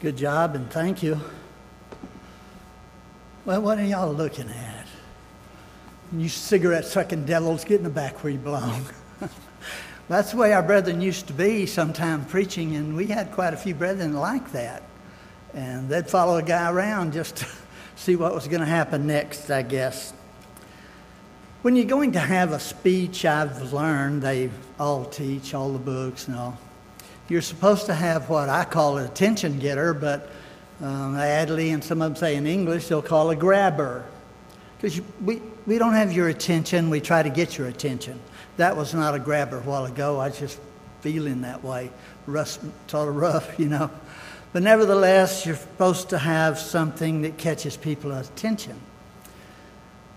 Good job, and thank you. Well, what are y'all looking at? You cigarette-sucking devils, get in the back where you belong. That's the way our brethren used to be sometime preaching, and we had quite a few brethren like that. And they'd follow a guy around just to see what was going to happen next, I guess. When you're going to have a speech, I've learned, they all teach, all the books and all, you're supposed to have what I call an attention getter, but Adley and some of them say in English, they'll call a grabber. Because we don't have your attention, we try to get your attention. That was not a grabber a while ago. I was just feeling that way, sort of rough, you know. But nevertheless, you're supposed to have something that catches people's attention.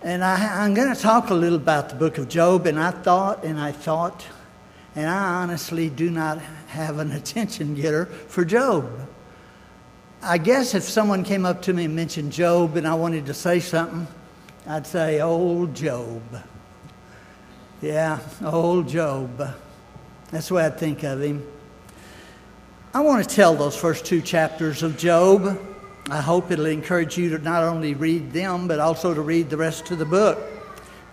And I'm going to talk a little about the book of Job, and I thought, and I honestly do not have an attention getter for Job. I guess if someone came up to me and mentioned Job and I wanted to say something, I'd say, old Job. Yeah, old Job. That's the way I think of him. I want to tell those first two chapters of Job. I hope it'll encourage you to not only read them, but also to read the rest of the book.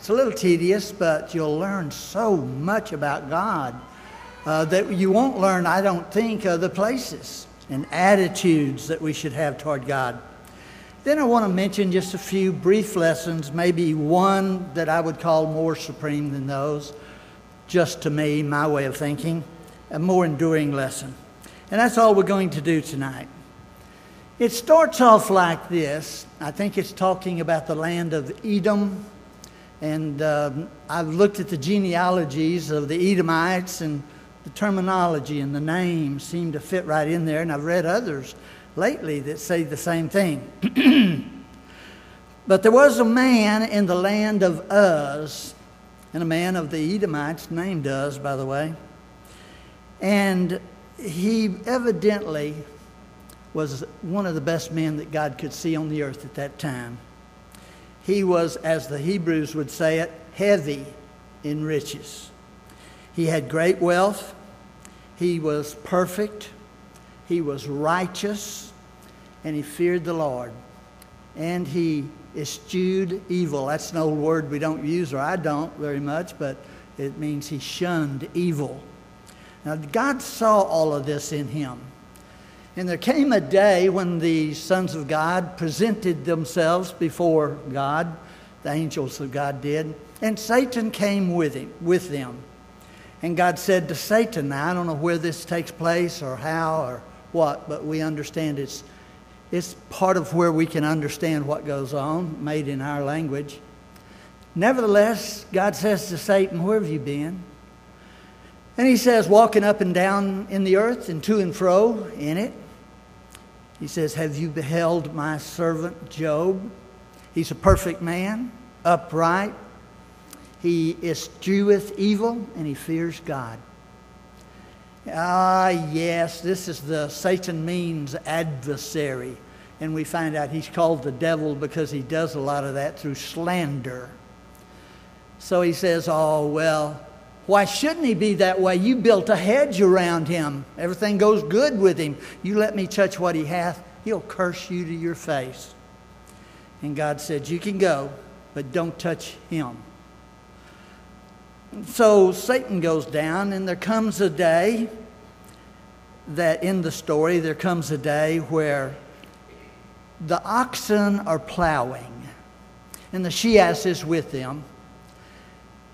It's a little tedious, but you'll learn so much about God that you won't learn, I don't think, other places and attitudes that we should have toward God. Then I want to mention just a few brief lessons, maybe one that I would call more supreme than those, just to me, my way of thinking, a more enduring lesson. And that's all we're going to do tonight. It starts off like this. I think it's talking about the land of Edom. And I've looked at the genealogies of the Edomites, and the terminology and the names seem to fit right in there. And I've read others lately that say the same thing. But there was a man in the land of Uz, and a man of the Edomites named Uz, by the way. And he evidently was one of the best men that God could see on the earth at that time. He was, as the Hebrews would say it, heavy in riches. He had great wealth. He was perfect. He was righteous. And he feared the Lord. And he eschewed evil. That's an old word we don't use, or I don't very much, but it means he shunned evil. Now, God saw all of this in him. And there came a day when the sons of God presented themselves before God, the angels of God did, and Satan came with them. And God said to Satan, now I don't know where this takes place or how or what, but we understand it's part of where we can understand what goes on, made in our language. Nevertheless, God says to Satan, where have you been? And he says, walking up and down in the earth and to and fro in it. He says, have you beheld my servant Job? He's a perfect man, upright. He escheweth evil, and he fears God. Yes, this is Satan means adversary. And we find out he's called the devil because he does a lot of that through slander. So he says, oh, well, why shouldn't he be that way? You built a hedge around him. Everything goes good with him. You let me touch what he hath, he'll curse you to your face. And God said, you can go, but don't touch him. So Satan goes down, and there comes a day that in the story, there comes a day where the oxen are plowing, and the she-ass is with them.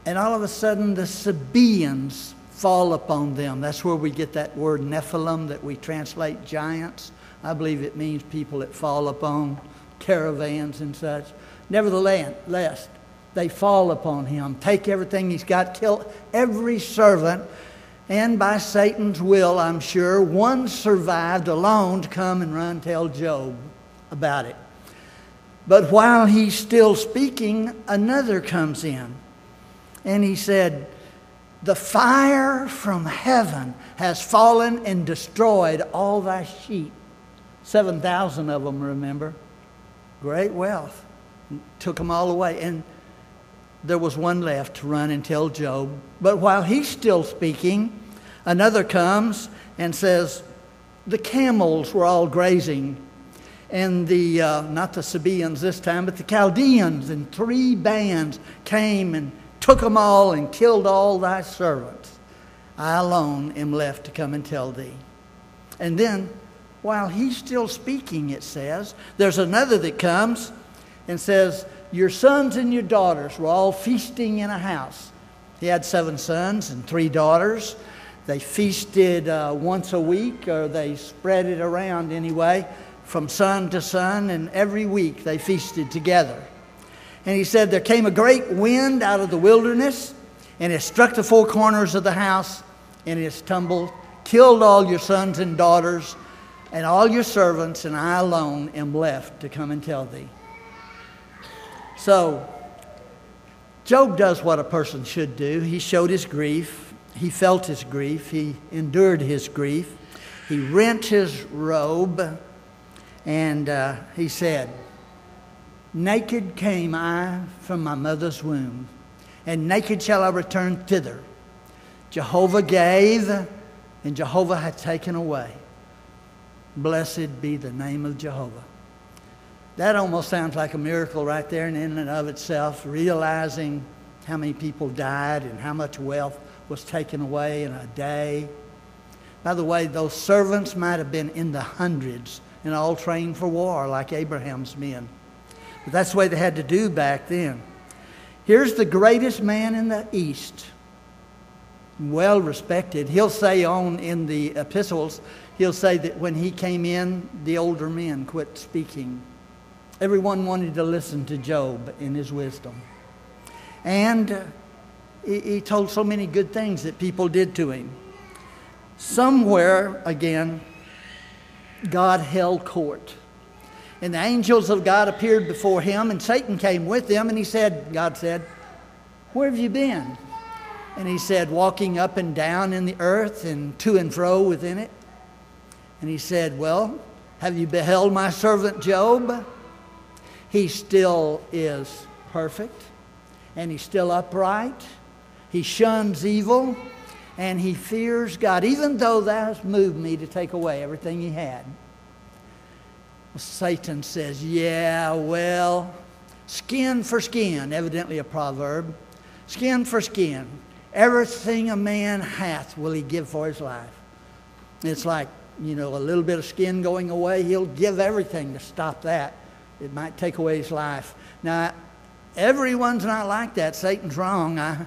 And all of a sudden, the Sabaeans fall upon them. That's where we get that word Nephilim that we translate giants. I believe it means people that fall upon caravans and such. Nevertheless, they fall upon him, take everything he's got, kill every servant. And by Satan's will, I'm sure, one survived alone to come and run tell Job about it. But while he's still speaking, another comes in. And he said, the fire from heaven has fallen and destroyed all thy sheep. 7,000 of them, remember? Great wealth. Took them all away. And there was one left to run and tell Job. But while he's still speaking, another comes and says, the camels were all grazing, and the not the Sabaeans this time, but the Chaldeans, and 3 bands came and took them all and killed all thy servants. I alone am left to come and tell thee. And then, while he's still speaking, it says, there's another that comes and says, your sons and your daughters were all feasting in a house. He had 7 sons and 3 daughters. They feasted once a week, or they spread it around anyway, from son to son, and every week they feasted together. And he said, there came a great wind out of the wilderness, and it struck the 4 corners of the house, and it tumbled, killed all your sons and daughters, and all your servants, and I alone am left to come and tell thee. So, Job does what a person should do. He showed his grief. He felt his grief. He endured his grief. He rent his robe, and he said, naked came I from my mother's womb, and naked shall I return thither. Jehovah gave, and Jehovah hath taken away. Blessed be the name of Jehovah. That almost sounds like a miracle right there in and of itself, realizing how many people died and how much wealth was taken away in a day. By the way, those servants might have been in the hundreds and all trained for war like Abraham's men. But that's the way they had to do back then. Here's the greatest man in the East, well respected. He'll say in the epistles, he'll say that when he came in, the older men quit speaking. Everyone wanted to listen to Job in his wisdom. And he told so many good things that people did to him. Somewhere, again, God held court. And the angels of God appeared before him, and Satan came with them, and God said, where have you been? And he said, walking up and down in the earth and to and fro within it. And he said, well, have you beheld my servant Job? He still is perfect, and he's still upright. He shuns evil, and he fears God, even though thou hast moved me to take away everything he had. Satan says, yeah, well, skin for skin, evidently a proverb. Skin for skin. Everything a man hath will he give for his life. It's like, a little bit of skin going away, he'll give everything to stop that. It might take away his life. Now, everyone's not like that. Satan's wrong. I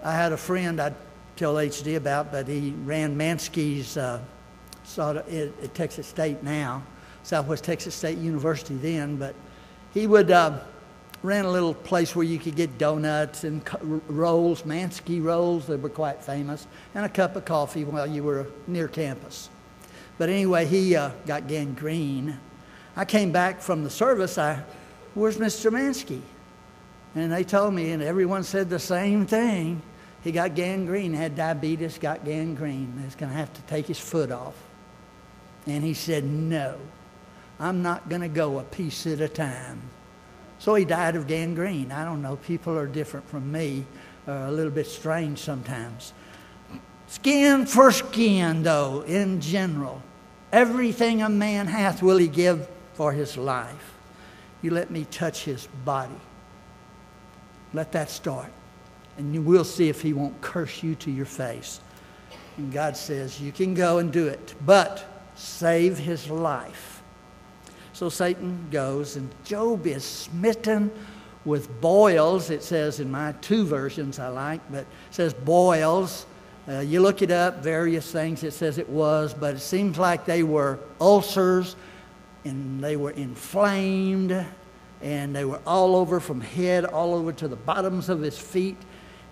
had a friend I'd tell HD about, but he ran Mansky's at Texas State now, Southwest Texas State University then, but he would ran a little place where you could get donuts and rolls, Mansky rolls, they were quite famous, and a cup of coffee while you were near campus. But anyway, he got gangrene. I came back from the service, where's Mr. Mansky? And they told me, and everyone said the same thing. He got gangrene, had diabetes, got gangrene. He's going to have to take his foot off. And he said, no, I'm not going to go a piece at a time. So he died of gangrene. I don't know, people are different from me, a little bit strange sometimes. Skin for skin, though, in general. Everything a man hath will he give for his life. You let me touch his body. Let that start. And we'll see if he won't curse you to your face. And God says, you can go and do it, but save his life. So Satan goes, and Job is smitten with boils. It says in my 2 versions I like, but it says boils. You look it up, various things it says it was, but it seems like they were ulcers, and they were inflamed, and they were all over from head, all over to the bottoms of his feet,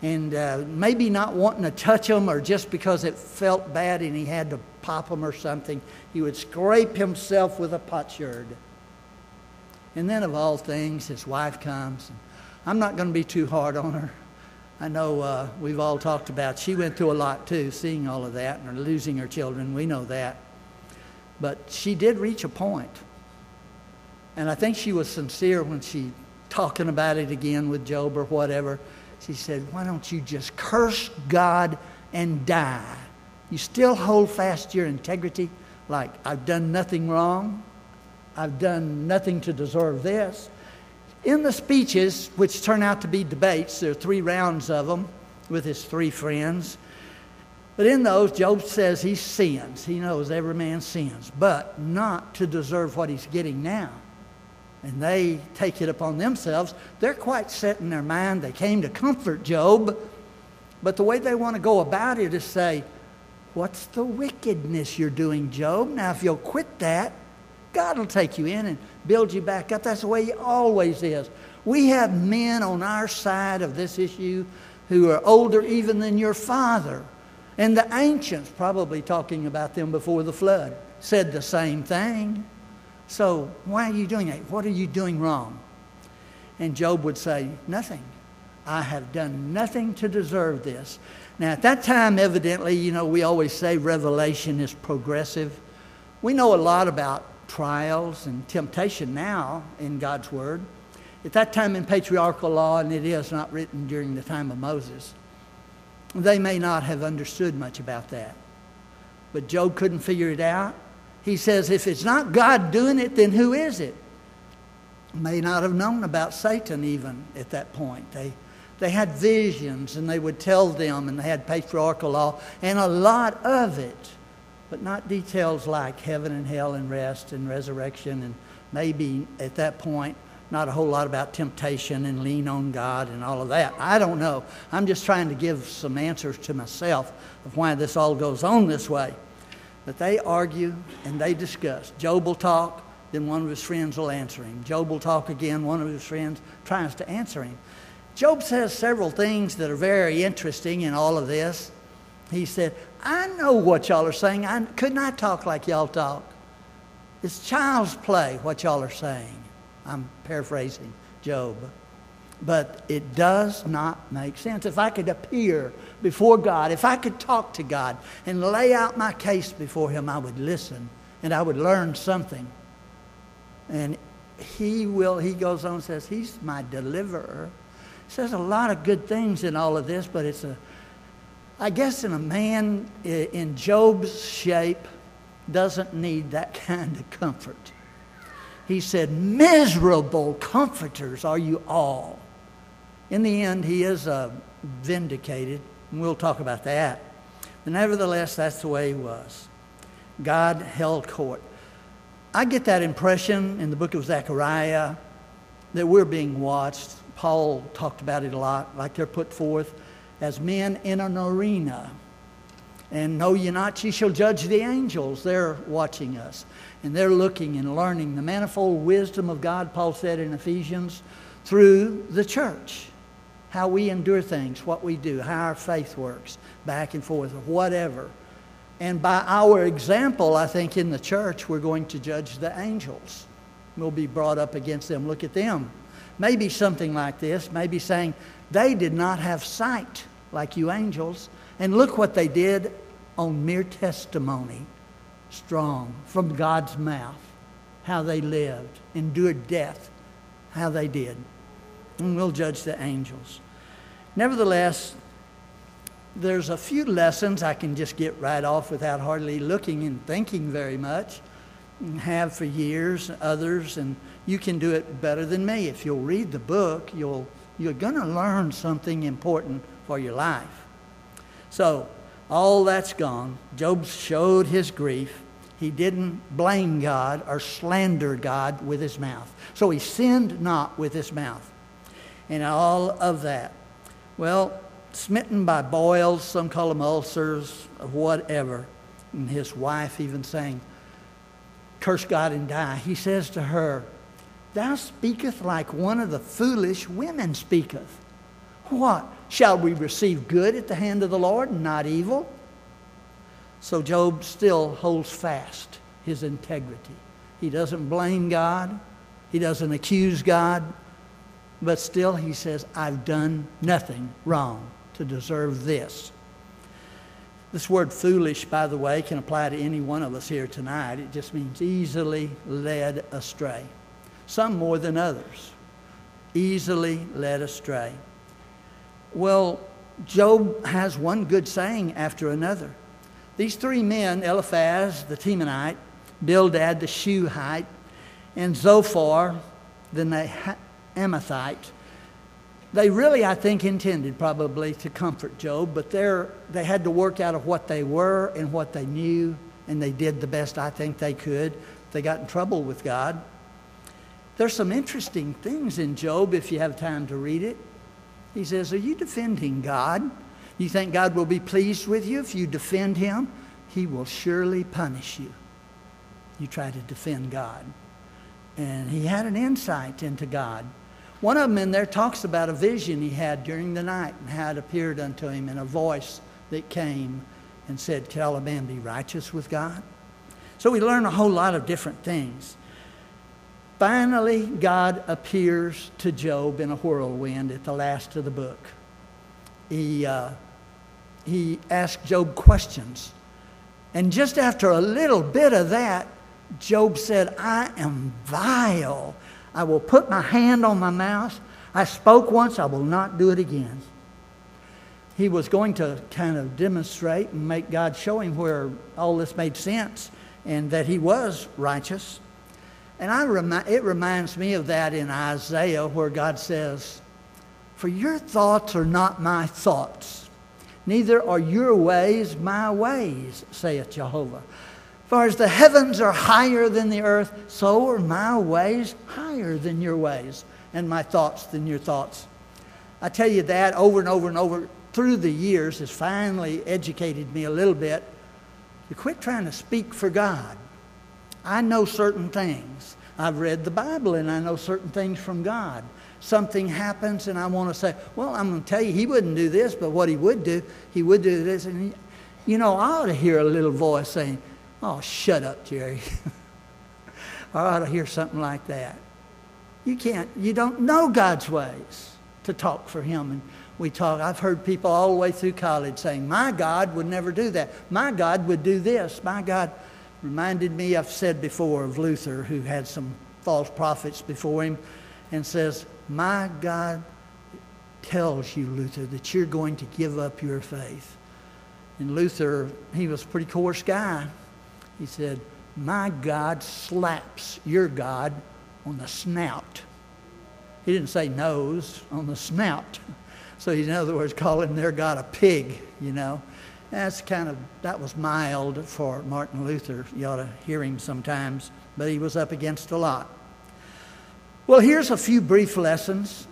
and maybe not wanting to touch them, or just because it felt bad and he had to pop them or something, he would scrape himself with a potsherd. And then of all things, his wife comes. I'm not going to be too hard on her. I know we've all talked about, she went through a lot too, seeing all of that and losing her children. We know that. But she did reach a point. And I think she was sincere when she talking about it again with Job or whatever. She said, why don't you just curse God and die? You still hold fast your integrity? like, I've done nothing wrong. I've done nothing to deserve this. In the speeches, which turn out to be debates, there are 3 rounds of them with his 3 friends. But in those, Job says he sins. He knows every man sins, but not to deserve what he's getting now. And they take it upon themselves. They're quite set in their mind. They came to comfort Job. But the way they want to go about it is say, what's the wickedness you're doing, Job? Now, if you'll quit that, God will take you in and build you back up. That's the way He always is. We have men on our side of this issue who are older even than your father. And the ancients, probably talking about them before the flood, said the same thing. So why are you doing that? What are you doing wrong? And Job would say, nothing. I have done nothing to deserve this. Now, at that time, evidently, we always say revelation is progressive. We know a lot about trials and temptation now in God's Word. At that time in patriarchal law, and it is not written during the time of Moses, they may not have understood much about that. But Job couldn't figure it out. He says, if it's not God doing it, then who is it? May not have known about Satan even at that point. They had visions, and they would tell them, and they had patriarchal law, and a lot of it, but not details like heaven and hell and rest and resurrection, and maybe at that point, not a whole lot about temptation and lean on God and all of that. I don't know. I'm just trying to give some answers to myself of why this all goes on this way. But they argue and they discuss. Job will talk, then one of his friends will answer him. Job will talk again, one of his friends tries to answer him. Job says several things that are very interesting in all of this. He said, I know what y'all are saying. Couldn't I talk like y'all talk? It's child's play what y'all are saying. I'm paraphrasing Job. But it does not make sense. If I could appear before God, if I could talk to God and lay out my case before Him, I would listen and I would learn something. And He goes on and says, He's my deliverer. He says a lot of good things in all of this, but I guess in a man in Job's shape doesn't need that kind of comfort. He said, miserable comforters are you all. In the end, he is vindicated, and we'll talk about that. But nevertheless, that's the way he was. God held court. I get that impression in the book of Zechariah that we're being watched. Paul talked about it a lot, like they're put forth as men in an arena. And know ye not, ye shall judge the angels. They're watching us. And they're looking and learning the manifold wisdom of God, Paul said in Ephesians, through the church. How we endure things, what we do, how our faith works, back and forth, or whatever. And by our example, I think in the church, we're going to judge the angels. We'll be brought up against them. Look at them. Maybe something like this, maybe saying, they did not have sight like you angels. And look what they did on mere testimony, strong, from God's mouth, how they lived, endured death, how they did. And we'll judge the angels. Nevertheless, there's a few lessons I can just get right off without hardly looking and thinking very much, and have for years, others, and you can do it better than me. If you'll read the book, you're going to learn something important for your life. So, all that's gone. Job showed his grief. He didn't blame God or slander God with his mouth. So he sinned not with his mouth. And all of that. Well, smitten by boils, some call them ulcers, or whatever. And his wife even saying, curse God and die. He says to her, thou speakest like one of the foolish women speaketh. What? Shall we receive good at the hand of the Lord and not evil? So Job still holds fast his integrity. He doesn't blame God. He doesn't accuse God. But still he says, I've done nothing wrong to deserve this. This word foolish, by the way, can apply to any one of us here tonight. It just means easily led astray. Some more than others. Easily led astray. Well, Job has one good saying after another. These three men, Eliphaz, the Temanite, Bildad, the Shuhite, and Zophar, the Amathite, they really, I think, intended probably to comfort Job, but they had to work out of what they were and what they knew, and they did the best I think they could. They got in trouble with God. There's some interesting things in Job if you have time to read it. He says, are you defending God? You think God will be pleased with you if you defend him? He will surely punish you. You try to defend God. And he had an insight into God. One of them in there talks about a vision he had during the night and how it appeared unto him in a voice that came and said, "Shall a man be righteous with God?" So we learn a whole lot of different things. Finally, God appears to Job in a whirlwind at the last of the book. He asked Job questions. And just after a little bit of that, Job said, "I am vile. I will put my hand on my mouth. I spoke once, I will not do it again." He was going to kind of demonstrate and make God show him where all this made sense and that he was righteous. And it reminds me of that in Isaiah where God says, "For your thoughts are not my thoughts, neither are your ways my ways, saith Jehovah. For as the heavens are higher than the earth, so are my ways higher than your ways, and my thoughts than your thoughts." I tell you that over and over and over through the years has finally educated me a little bit to quit trying to speak for God. I know certain things. I've read the Bible and I know certain things from God. Something happens and I want to say, well, I'm going to tell you, he wouldn't do this, but what he would do this. And, I ought to hear a little voice saying, "Oh, shut up, Jerry." Or I ought to hear something like that. You don't know God's ways to talk for him. And I've heard people all the way through college saying, "My God would never do that. My God would do this. My God," reminded me, I've said before, of Luther, who had some false prophets before him, and says, "My God tells you, Luther, that you're going to give up your faith." And Luther, he was a pretty coarse guy. He said, "My God slaps your God on the snout." He didn't say nose, on the snout. So he's, in other words, calling their God a pig, That was mild for Martin Luther. You ought to hear him sometimes, but he was up against a lot. Well, here's a few brief lessons.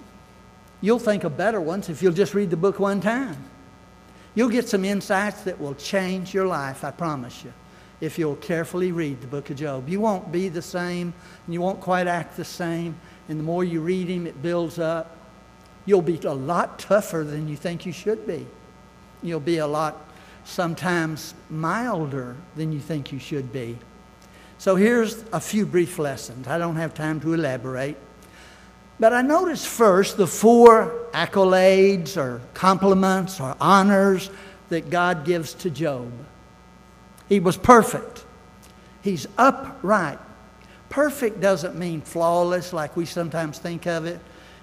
You'll think of better ones if you'll just read the book one time. You'll get some insights that will change your life, I promise you, if you'll carefully read the book of Job. You won't be the same, and you won't quite act the same, and the more you read him, it builds up. You'll be a lot tougher than you think you should be. You'll be a lot, sometimes, milder than you think you should be. So here's a few brief lessons. I don't have time to elaborate. But I noticed first the 4 accolades or compliments or honors that God gives to Job. He was perfect. He's upright. Perfect doesn't mean flawless like we sometimes think of it.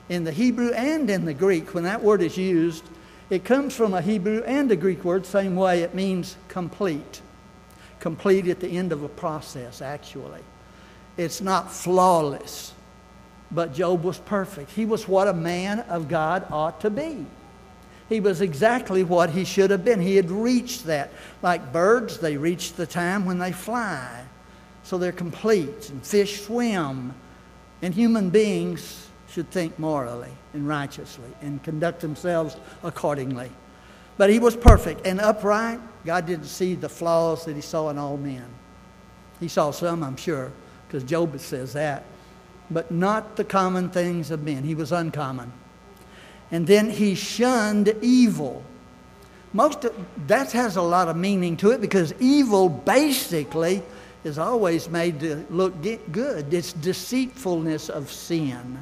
In the Hebrew and in the Greek, when that word is used, it comes from a Hebrew and a Greek word, same way. It means complete. Complete at the end of a process, actually. It's not flawless. But Job was perfect. He was what a man of God ought to be. He was exactly what he should have been. He had reached that. Like birds, they reach the time when they fly. So they're complete. And fish swim. And human beings should think morally and righteously and conduct themselves accordingly. But he was perfect and upright. God didn't see the flaws that he saw in all men. He saw some, I'm sure, because Job says that. But not the common things of men. He was uncommon. And then he shunned evil. That has a lot of meaning to it, because evil basically is always made to look good. It's deceitfulness of sin.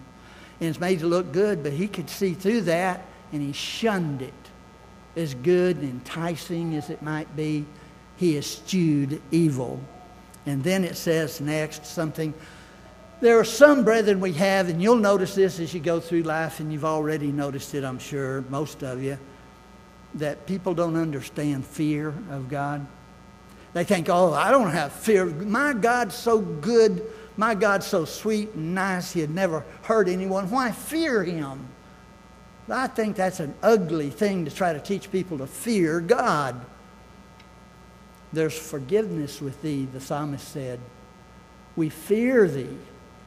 And it's made to look good, but he could see through that, and he shunned it. As good and enticing as it might be, he eschewed evil. And then it says next something. There are some brethren we have, and you'll notice this as you go through life, and you've already noticed it, I'm sure, most of you, that people don't understand fear of God. They think, oh, I don't have fear. My God's so good. My God's so sweet and nice. He'd never hurt anyone. Why fear him? I think that's an ugly thing to try to teach people to fear God. There's forgiveness with thee, the psalmist said. We fear thee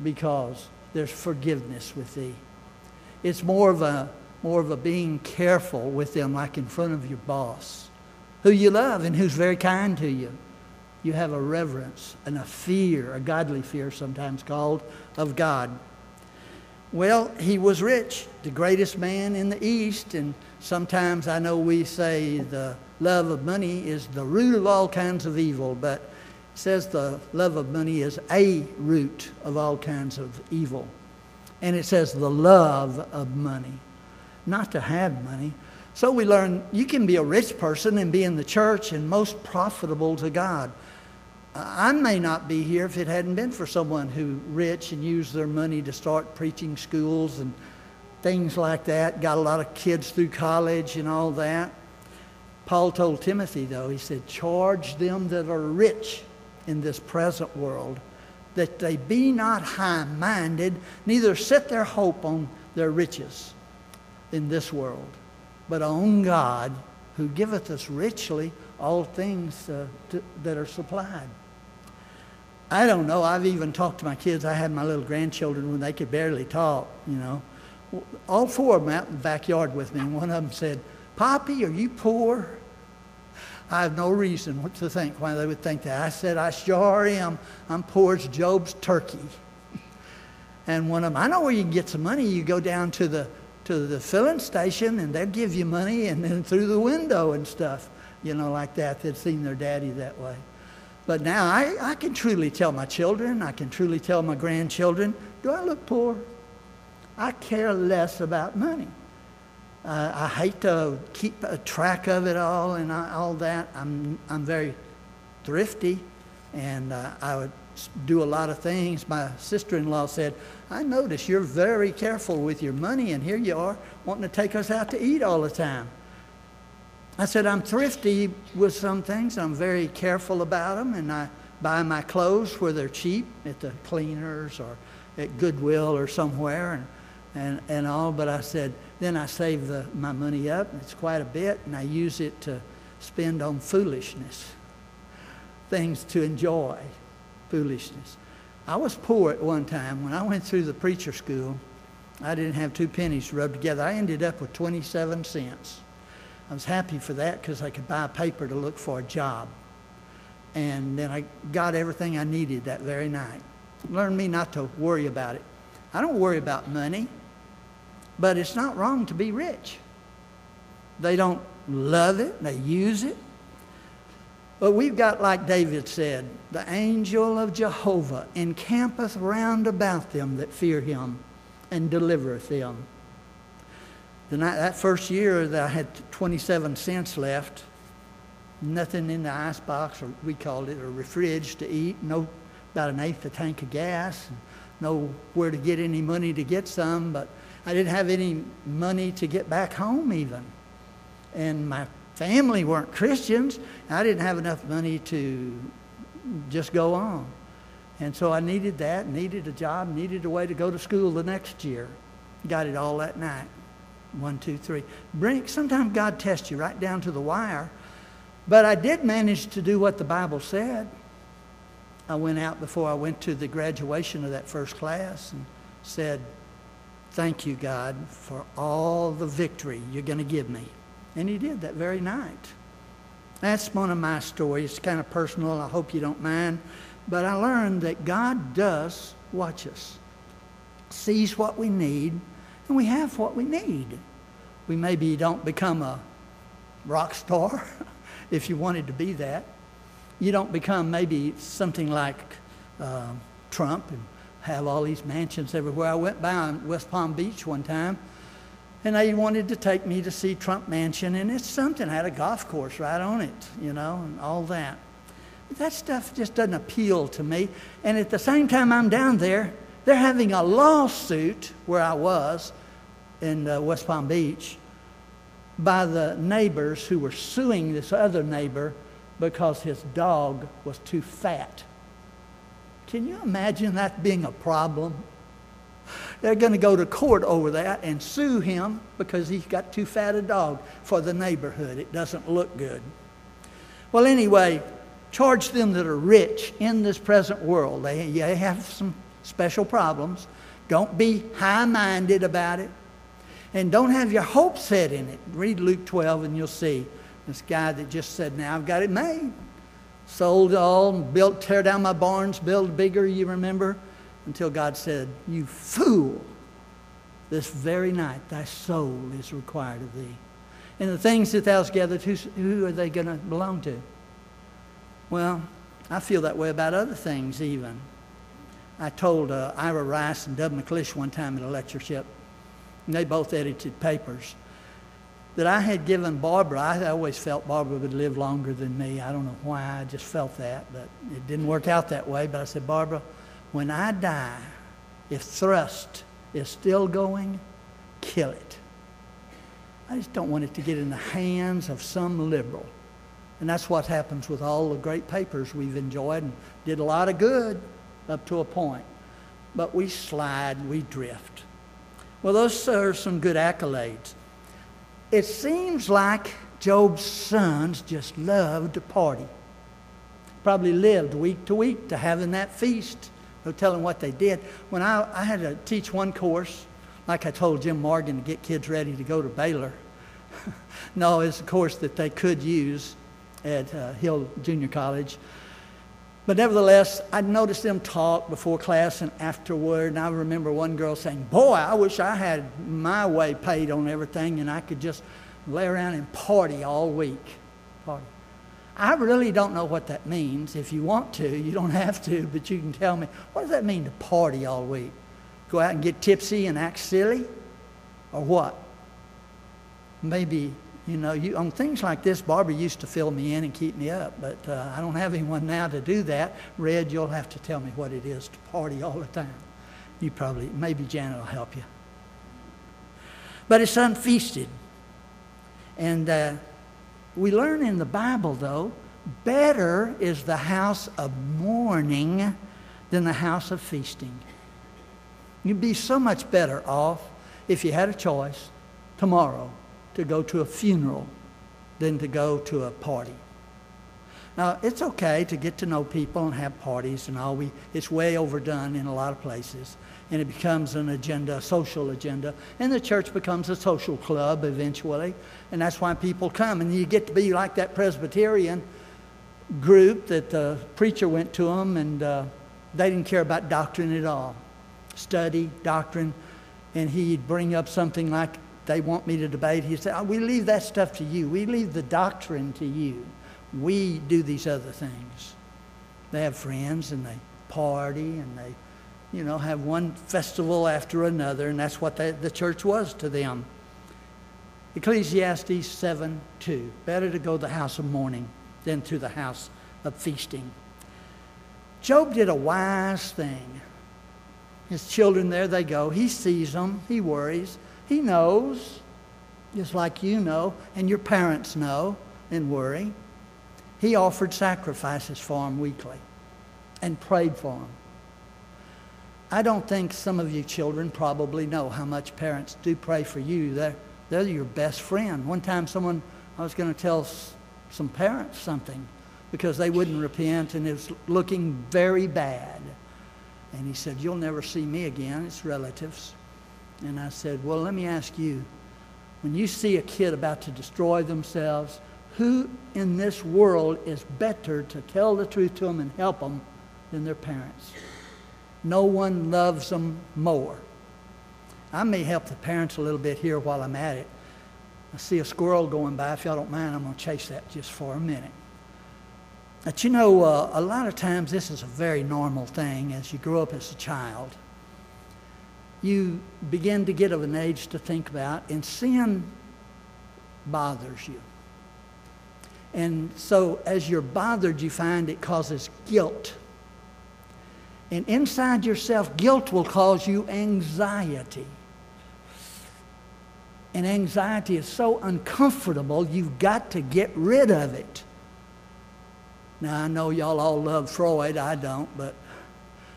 because there's forgiveness with thee. It's more of a being careful with them, like in front of your boss, who you love and who's very kind to you. You have a reverence and a fear, a godly fear sometimes called, of God. Well, he was rich, the greatest man in the East, and sometimes I know we say the love of money is the root of all kinds of evil, but it says the love of money is a root of all kinds of evil. And it says the love of money, not to have money. So we learn you can be a rich person and be in the church and most profitable to God. I may not be here if it hadn't been for someone who rich and used their money to start preaching schools and things like that. Got a lot of kids through college and all that. Paul told Timothy, though, he said, charge them that are rich in this present world, that they be not high-minded, neither set their hope on their riches in this world, but on God, who giveth us richly all things that are supplied. I don't know. I've even talked to my kids. I had my little grandchildren when they could barely talk, you know. All four of them out in the backyard with me, and one of them said, Poppy, are you poor? I have no reason to think why they would think that. I said, I sure am. I'm poor as Job's turkey. And one of them, I know where you can get some money. You go down to the filling station, and they'll give you money, and then through the window and stuff, you know, like that. They'd seen their daddy that way. But now I can truly tell my children, I can truly tell my grandchildren, do I look poor? I care less about money. I hate to keep a track of it all and all that. I'm very thrifty, and I would do a lot of things. My sister-in-law said, I notice you're very careful with your money, and here you are wanting to take us out to eat all the time. I said, I'm thrifty with some things. I'm very careful about them, and I buy my clothes where they're cheap, at the cleaners or at Goodwill or somewhere, and all. But I said, then I save my money up, and it's quite a bit, and I use it to spend on foolishness, things to enjoy, foolishness. I was poor at one time. When I went through the preacher school, I didn't have 2 pennies to rub together. I ended up with 27 cents. I was happy for that because I could buy a paper to look for a job. And then I got everything I needed that very night. Learned me not to worry about it. I don't worry about money, but it's not wrong to be rich. They don't love it, they use it. But we've got, like David said, the angel of Jehovah encampeth round about them that fear him and delivereth them. That first year that I had 27 cents left, nothing in the icebox, or we called it, or fridge to eat, no, about an eighth a tank of gas, no where to get any money to get some, but I didn't have any money to get back home even. And my family weren't Christians. I didn't have enough money to just go on. And so I needed that, needed a job, needed a way to go to school the next year. Got it all that night. 1, 2, 3. Sometimes God tests you right down to the wire. But I did manage to do what the Bible said. I went out before I went to the graduation of that first class and said, thank you, God, for all the victory you're going to give me. And he did that very night. That's one of my stories. It's kind of personal. I hope you don't mind. But I learned that God does watch us, sees what we need, and we have what we need. We maybe don't become a rock star if you wanted to be that. You don't become maybe something like Trump and have all these mansions everywhere. I went by on West Palm Beach one time, and they wanted to take me to see Trump Mansion, and it's something. I had a golf course right on it, you know, and all that. But that stuff just doesn't appeal to me. And at the same time I'm down there, they're having a lawsuit where I was in West Palm Beach by the neighbors who were suing this other neighbor because his dog was too fat. Can you imagine that being a problem? They're going to go to court over that and sue him because he's got too fat a dog for the neighborhood. It doesn't look good. Well, anyway, charge them that are rich in this present world. They have some special problems. Don't be high-minded about it. And don't have your hope set in it. Read Luke 12 and you'll see this guy that just said, now I've got it made. Sold it all, built, tear down my barns, build bigger, you remember? Until God said, you fool, this very night thy soul is required of thee. And the things that thou hast gathered, who are they going to belong to? Well, I feel that way about other things even. I told Ira Rice and Dub McClish one time at a lectureship, and they both edited papers, that I had given Barbara, I always felt Barbara would live longer than me. I don't know why, I just felt that, but it didn't work out that way. But I said, Barbara, when I die, if thrust is still going, kill it. I just don't want it to get in the hands of some liberal. And that's what happens with all the great papers we've enjoyed and did a lot of good up to a point. But we slide, we drift. Well, those are some good accolades. It seems like Job's sons just loved to party. Probably lived week to week to having that feast. No telling what they did. When I had to teach one course, like I told Jim Morgan, to get kids ready to go to Baylor. No, it's a course that they could use at Hill Junior College. But nevertheless, I noticed them talk before class and afterward. And I remember one girl saying, boy, I wish I had my way paid on everything and I could just lay around and party all week. Party. I really don't know what that means. If you want to, you don't have to, but you can tell me, what does that mean to party all week? Go out and get tipsy and act silly? Or what? Maybe, on things like this, Barbara used to fill me in and keep me up, but I don't have anyone now to do that. Red, you'll have to tell me what it is to party all the time. Maybe Janet will help you. But it's unfeasted. And we learn in the Bible, though, better is the house of mourning than the house of feasting. You'd be so much better off if you had a choice tomorrow to go to a funeral than to go to a party. Now, it's okay to get to know people and have parties and all. It's way overdone in a lot of places. And it becomes an agenda, a social agenda. And the church becomes a social club eventually. And that's why people come. And you get to be like that Presbyterian group that the preacher went to them and they didn't care about doctrine at all. Study, doctrine. And he'd bring up something like, they want me to debate. He'd say, we leave that stuff to you. We leave the doctrine to you. We do these other things. They have friends and they party and they have one festival after another, and that's what the church was to them. Ecclesiastes 7:2. Better to go to the house of mourning than to the house of feasting. Job did a wise thing. His children, there they go. He sees them. He worries. He knows, just like you know, and your parents know and worry. He offered sacrifices for them weekly and prayed for them. I don't think some of you children probably know how much parents do pray for you. They're your best friend. One time I was going to tell some parents something because they wouldn't repent and it was looking very bad. And he said, you'll never see me again. It's relatives. And I said, well, let me ask you, when you see a kid about to destroy themselves, who in this world is better to tell the truth to them and help them than their parents? No one loves them more. I may help the parents a little bit here while I'm at it. I see a squirrel going by. If y'all don't mind, I'm going to chase that just for a minute. But a lot of times this is a very normal thing as you grow up as a child. You begin to get of an age to think about, and sin bothers you. And so as you're bothered, you find it causes guilt. And inside yourself, guilt will cause you anxiety. And anxiety is so uncomfortable, you've got to get rid of it. Now, I know y'all all love Freud. I don't, but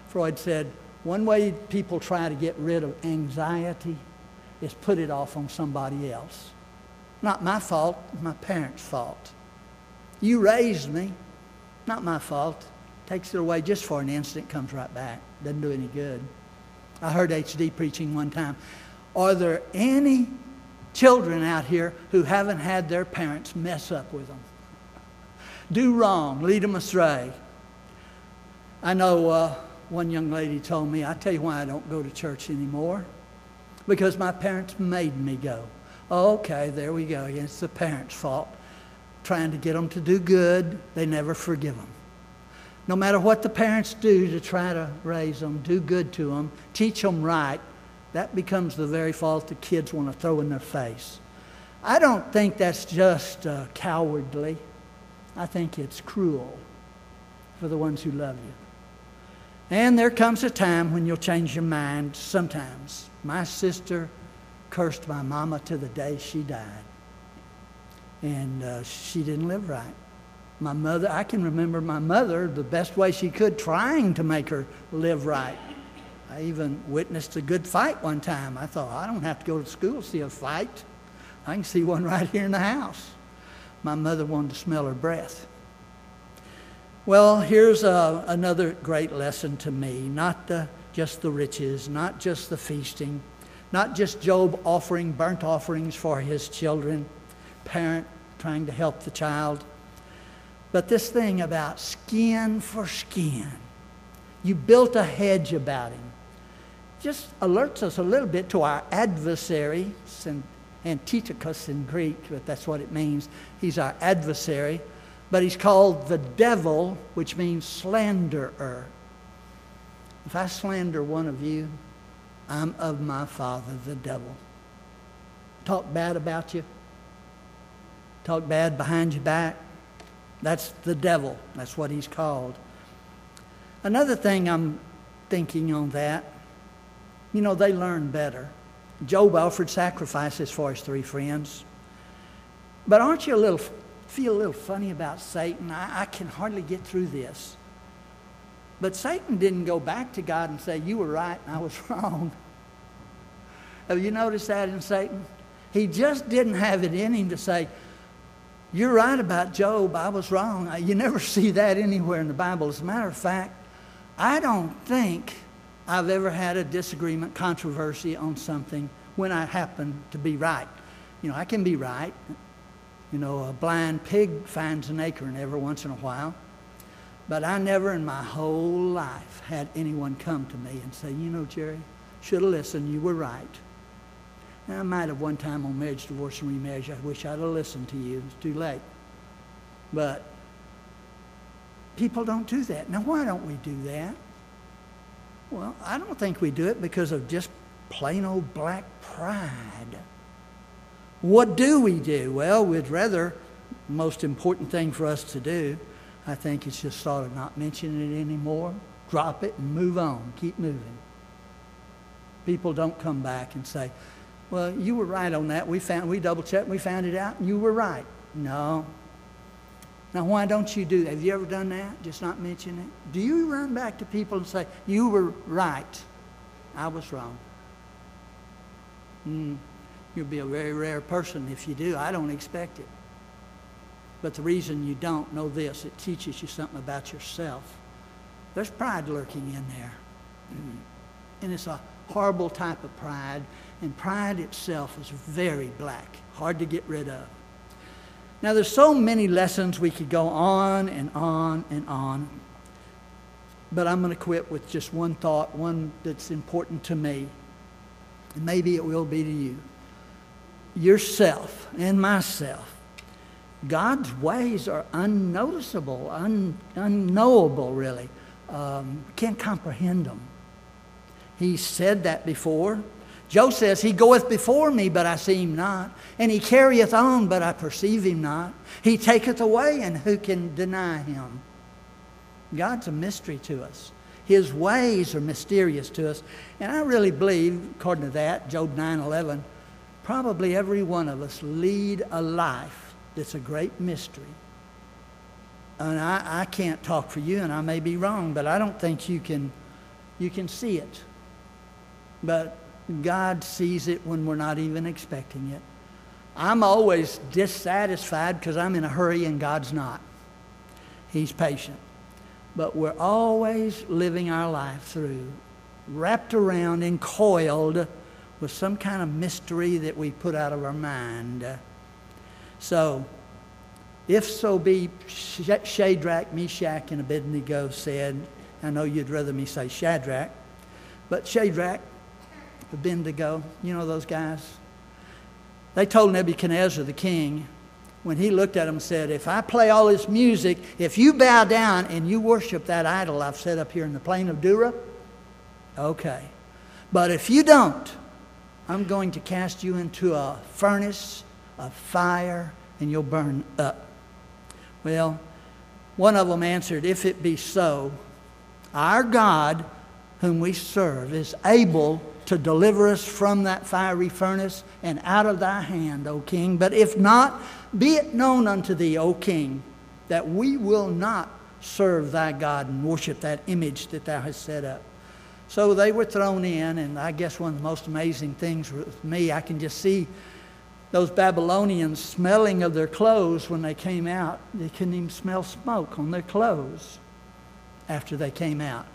Freud said, one way people try to get rid of anxiety is put it off on somebody else. Not my fault, my parents' fault. You raised me, not my fault. Takes it away just for an instant, comes right back. Doesn't do any good. I heard HD preaching one time. Are there any children out here who haven't had their parents mess up with them? Do wrong, lead them astray. I know one young lady told me, I tell you why I don't go to church anymore. Because my parents made me go. Okay, there we go. It's the parents' fault. Trying to get them to do good, they never forgive them. No matter what the parents do to try to raise them, do good to them, teach them right, that becomes the very fault the kids want to throw in their face. I don't think that's just cowardly. I think it's cruel for the ones who love you. And there comes a time when you'll change your mind sometimes. My sister cursed my mama to the day she died. And she didn't live right. My mother, I can remember my mother the best way she could trying to make her live right. I even witnessed a good fight one time. I thought, I don't have to go to school to see a fight. I can see one right here in the house. My mother wanted to smell her breath. Well, here's another great lesson to me. Not just the riches, not just the feasting, not just Job offering burnt offerings for his children, parent trying to help the child, but this thing about skin for skin. You built a hedge about him. Just alerts us a little bit to our adversary, Antiochus in Greek, but that's what it means. He's our adversary, but he's called the devil, which means slanderer. If I slander one of you, I'm of my father, the devil. Talk bad about you, talk bad behind your back, that's the devil. That's what he's called. Another thing I'm thinking on that, you know, they learn better. Job offered sacrifices for his 3 friends. But aren't you feel a little funny about Satan? I can hardly get through this. But Satan didn't go back to God and say, you were right and I was wrong. Have you noticed that in Satan? He just didn't have it in him to say, you're right about Job, I was wrong. You never see that anywhere in the Bible. As a matter of fact, I don't think I've ever had a disagreement, controversy on something when I happen to be right. You know, I can be right. You know, a blind pig finds an acorn every once in a while. But I never in my whole life had anyone come to me and say, you know, Jerry, should have listened, you were right. Now, I might have one time on marriage, divorce, and remarriage, I wish I'd have listened to you. It's too late. But people don't do that. Now, why don't we do that? Well, I don't think we do it because of just plain old black pride. What do we do? Well, we'd rather, the most important thing for us to do, I think, is just sort of not mention it anymore, drop it and move on, keep moving. People don't come back and say, well, you were right on that. We double-checked, we found it out, and you were right. No. Now, why don't you do that? Have you ever done that? Just not mention it? Do you run back to people and say, you were right, I was wrong? You'll be a very rare person if you do. I don't expect it. But the reason you don't know this, it teaches you something about yourself. There's pride lurking in there. And it's a horrible type of pride. And pride itself is very black, hard to get rid of. Now, there's so many lessons we could go on and on and on. But I'm going to quit with just one thought, one that's important to me. And maybe it will be to you. Yourself and myself. God's ways are unnoticeable, unknowable, really. Can't comprehend them. He said that before. Job says, he goeth before me, but I see him not. And he carrieth on, but I perceive him not. He taketh away, and who can deny him? God's a mystery to us. His ways are mysterious to us. And I really believe, according to that, Job 9:11, probably every one of us lead a life that's a great mystery. and I can't talk for you, and I may be wrong, but I don't think you can see it. But God sees it when we're not even expecting it. I'm always dissatisfied because I'm in a hurry and God's not. He's patient. But we're always living our life through, wrapped around and coiled with some kind of mystery that we put out of our mind. So, if so be Shadrach, Meshach, and Abednego said, I know you'd rather me say Shadrach, but Shadrach, Abednego, you know those guys? They told Nebuchadnezzar the king, when he looked at them and said, if I play all this music, if you bow down and you worship that idol I've set up here in the plain of Dura, okay. But if you don't, I'm going to cast you into a furnace of fire and you'll burn up. Well, one of them answered, if it be so, our God whom we serve is able to deliver us from that fiery furnace and out of thy hand, O king. But if not, be it known unto thee, O king, that we will not serve thy God and worship that image that thou hast set up. So they were thrown in, and I guess one of the most amazing things with me, I can just see those Babylonians smelling of their clothes when they came out. They couldn't even smell smoke on their clothes after they came out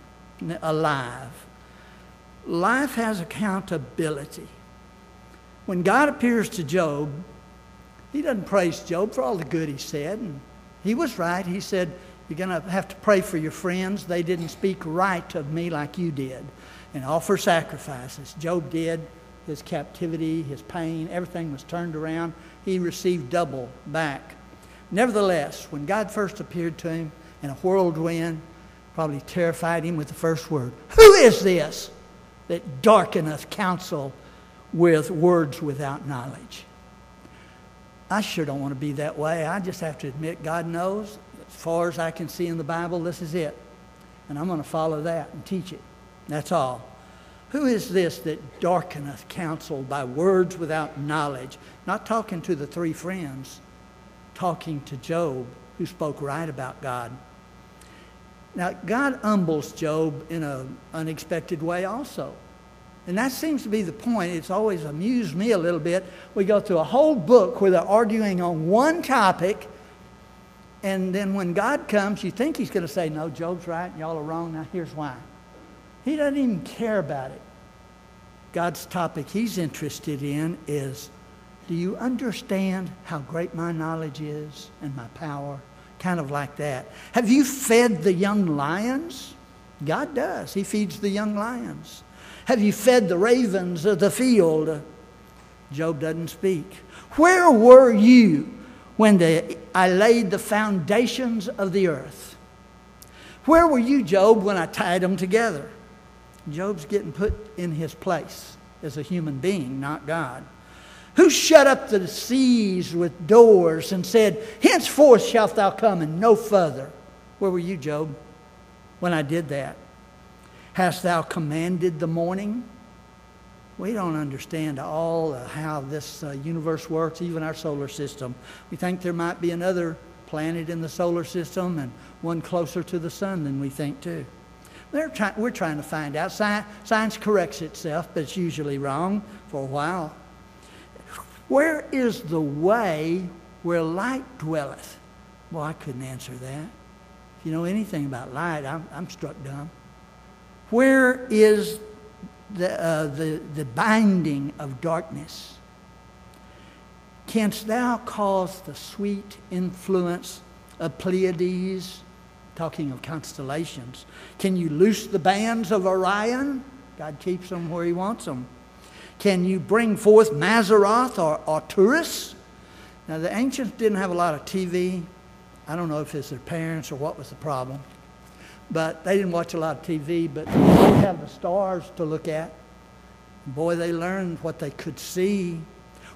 alive. Life has accountability. When God appears to Job, he doesn't praise Job for all the good he said. And he was right. He said, you're going to have to pray for your friends. They didn't speak right of me like you did. And offer sacrifices. Job did. His captivity, his pain, everything was turned around. He received double back. Nevertheless, when God first appeared to him in a whirlwind, probably terrified him with the first word, who is this that darkeneth counsel with words without knowledge? I sure don't want to be that way. I just have to admit, God knows, as far as I can see in the Bible, this is it. And I'm going to follow that and teach it. That's all. Who is this that darkeneth counsel by words without knowledge? Not talking to the three friends, talking to Job, who spoke right about God. Now, God humbles Job in an unexpected way also. And that seems to be the point. It's always amused me a little bit. We go through a whole book where they're arguing on one topic, and then when God comes, you think he's going to say, no, Job's right, y'all are wrong, now here's why. He doesn't even care about it. God's topic he's interested in is, do you understand how great my knowledge is and my power? Kind of like that. Have you fed the young lions? God does. He feeds the young lions. Have you fed the ravens of the field? Job doesn't speak. Where were you when I laid the foundations of the earth? Where were you, Job, when I tied them together? Job's getting put in his place as a human being, not God. Who shut up the seas with doors and said, henceforth shalt thou come and no further? Where were you, Job, when I did that? Hast thou commanded the morning? We don't understand all how this universe works, even our solar system. We think there might be another planet in the solar system and one closer to the sun than we think too. We're trying to find out. Science corrects itself, but it's usually wrong for a while. Where is the way where light dwelleth? Well, I couldn't answer that. If you know anything about light, I'm struck dumb. Where is the binding of darkness? Canst thou cause the sweet influence of Pleiades? Talking of constellations. Can you loose the bands of Orion? God keeps them where he wants them. Can you bring forth Mazzaroth or Arcturus? Now, the ancients didn't have a lot of TV. I don't know if it's their parents or what was the problem. But they didn't watch a lot of TV, but they did have the stars to look at. Boy, they learned what they could see.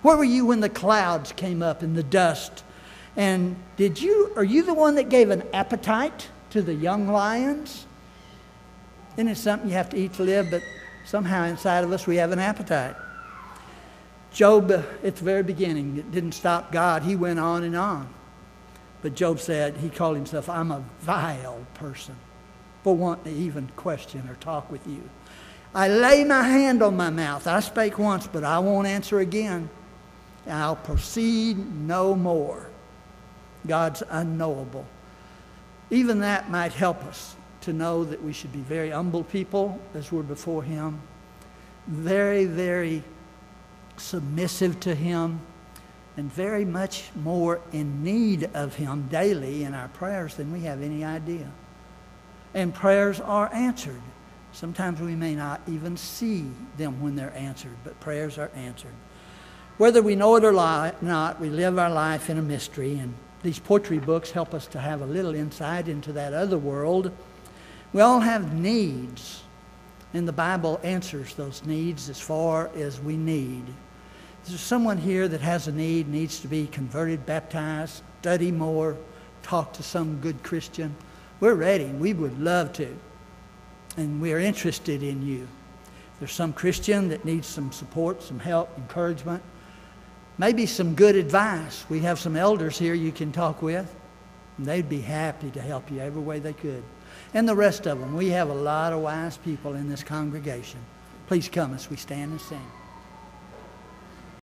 Where were you when the clouds came up in the dust? And are you the one that gave an appetite to the young lions? Isn't it something you have to eat to live? But somehow inside of us we have an appetite. Job, at the very beginning, it didn't stop God. He went on and on. But Job said, he called himself, I'm a vile person for wanting to even question or talk with you. I lay my hand on my mouth. I spake once, but I won't answer again. I'll proceed no more. God's unknowable. Even that might help us to know that we should be very humble people as we're before Him. Very, very submissive to Him. And very much more in need of Him daily in our prayers than we have any idea. And prayers are answered. Sometimes we may not even see them when they're answered, but prayers are answered. Whether we know it or not, we live our life in a mystery, and these poetry books help us to have a little insight into that other world. We all have needs, and the Bible answers those needs as far as we need. Is there someone here that has a need, needs to be converted, baptized, study more, talk to some good Christian? We're ready. We would love to. And we're interested in you. If there's some Christian that needs some support, some help, encouragement, maybe some good advice. We have some elders here you can talk with, and they'd be happy to help you every way they could. And the rest of them. We have a lot of wise people in this congregation. Please come as we stand and sing.